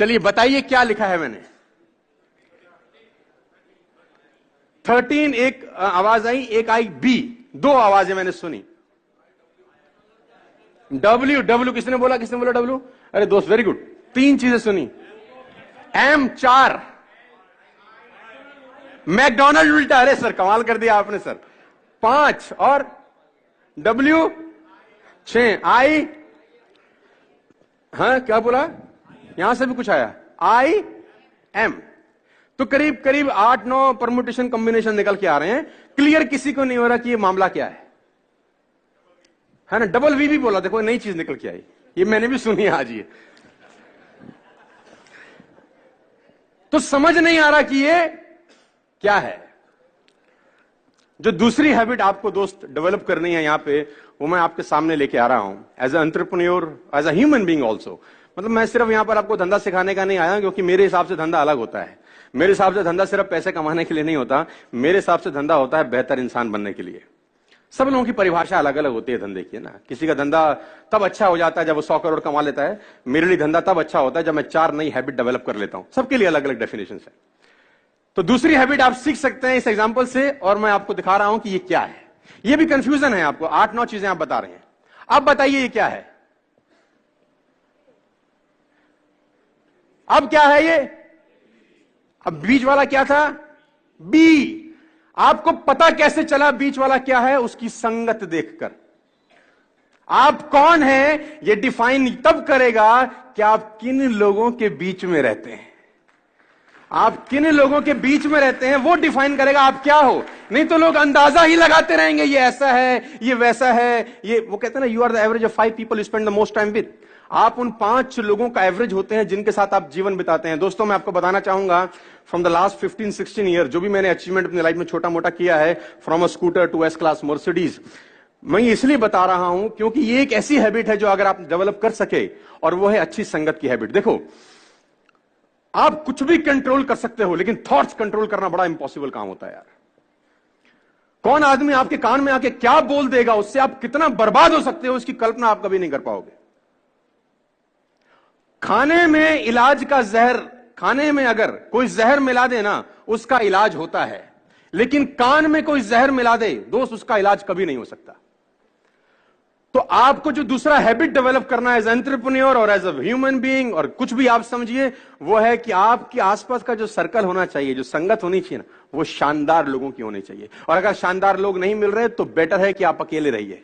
चलिए बताइए क्या लिखा है मैंने। 13 एक आवाज आई, एक आई बी, दो आवाजें मैंने सुनी। डब्ल्यू, डब्ल्यू किसने बोला, किसने बोला डब्ल्यू? अरे दोस्त वेरी गुड, तीन चीजें सुनी। एम 4, मैकडोनल्ड उल्टा, अरे सर कमाल कर दिया आपने सर। 5 और डब्ल्यू 6, आई, हाँ क्या बोला, यहां से भी कुछ आया, आई एम। तो करीब करीब 8-9 परम्यूटेशन कॉम्बिनेशन निकल के आ रहे हैं। क्लियर किसी को नहीं हो रहा कि ये मामला क्या है ना। डबल वी भी बोला, देखो नई चीज निकल के आई, ये मैंने भी सुनी आज ये। तो समझ नहीं आ रहा कि ये क्या है। जो दूसरी हैबिट आपको दोस्त डेवलप करनी है यहां पे, वो मैं आपके सामने लेके आ रहा हूं as a entrepreneur, as a human being also. मतलब मैं सिर्फ यहां पर आपको धंधा सिखाने का नहीं आया, क्योंकि मेरे हिसाब से धंधा अलग होता है। मेरे हिसाब से धंधा सिर्फ पैसे कमाने के लिए नहीं होता, मेरे हिसाब से धंधा होता है बेहतर इंसान बनने के लिए। सब लोगों की परिभाषा अलग अलग होती है धंधे की, है ना। किसी का धंधा तब अच्छा हो जाता है जब वो 100 करोड़ कमा लेता है। मेरे लिए धंधा तब अच्छा होता है जब मैं 4 नई हैबिट डेवलप कर लेता हूं। सबके लिए अलग अलग डेफिनेशन है। तो दूसरी हैबिट आप सीख सकते हैं इस एग्जांपल से, और मैं आपको दिखा रहा हूं कि ये क्या है। ये भी कंफ्यूजन है आपको, 8-9 चीजें आप बता रहे हैं। अब बताइए ये क्या है। अब क्या है ये? अब बीच वाला क्या था? बी। आपको पता कैसे चला बीच वाला क्या है? उसकी संगत देखकर। आप कौन हैं ये डिफाइन तब करेगा कि आप किन लोगों के बीच में रहते हैं। आप किन लोगों के बीच में रहते हैं वो डिफाइन करेगा आप क्या हो। नहीं तो लोग अंदाजा ही लगाते रहेंगे, ये ऐसा है, ये वैसा है। ये वो कहते हैं ना, you are the average of 5 people you spend the most time with. आप उन 5 लोगों का एवरेज होते हैं जिनके साथ आप जीवन बिताते हैं। दोस्तों मैं आपको बताना चाहूंगा, फ्रॉम द लास्ट 15-16 ईयर जो भी मैंने अचीवमेंट अपनी लाइफ में छोटा मोटा किया है, from a scooter to S class Mercedes, मैं इसलिए बता रहा हूं क्योंकि ये एक ऐसी हैबिट है जो अगर आप डेवलप कर सके, और वो है अच्छी संगत की हैबिट। देखो, आप कुछ भी कंट्रोल कर सकते हो, लेकिन थॉट्स कंट्रोल करना बड़ा इंपॉसिबल काम होता है यार। कौन आदमी आपके कान में आके क्या बोल देगा, उससे आप कितना बर्बाद हो सकते हो, उसकी कल्पना आप कभी नहीं कर पाओगे। खाने में इलाज का जहर, खाने में अगर कोई जहर मिला दे ना, उसका इलाज होता है। लेकिन कान में कोई जहर मिला दे दोस्त, उसका इलाज कभी नहीं हो सकता। तो आपको जो दूसरा हैबिट डेवलप करना है एज एंटरप्रेन्योर और एज अ ह्यूमन बीइंग, और कुछ भी आप समझिए, वो है कि आपके आसपास का जो सर्कल होना चाहिए, जो संगत होनी चाहिए ना, वो शानदार लोगों की होनी चाहिए। और अगर शानदार लोग नहीं मिल रहे तो बेटर है कि आप अकेले रहिए।